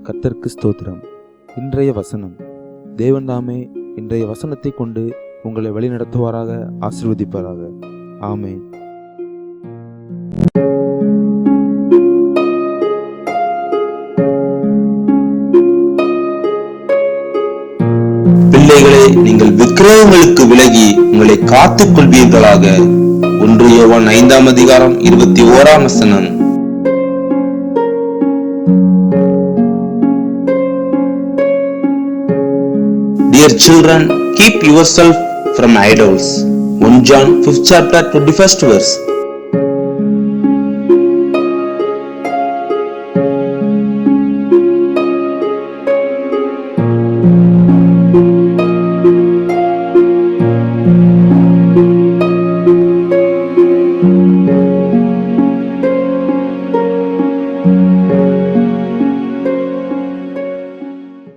கர்த்தருக்கு ஸ்தோத்திரம். இன்றைய வசனம். தேவன் தாமே இன்றைய வசனத்தை கொண்டு உங்களை வழிநடத்துவாராக, ஆசீர்வதிப்பாராக. ஆமென். பிள்ளைகளே, நீங்கள் விக்கிரகங்களுக்கு விலகி உங்களை காத்துக் கொள்வீர்களாக. 1 யோவான் 5ஆம் அதிகாரம் 21ஆம் வசனம். Dear children, keep yourself from idols. 1 John 5th chapter 21st verse.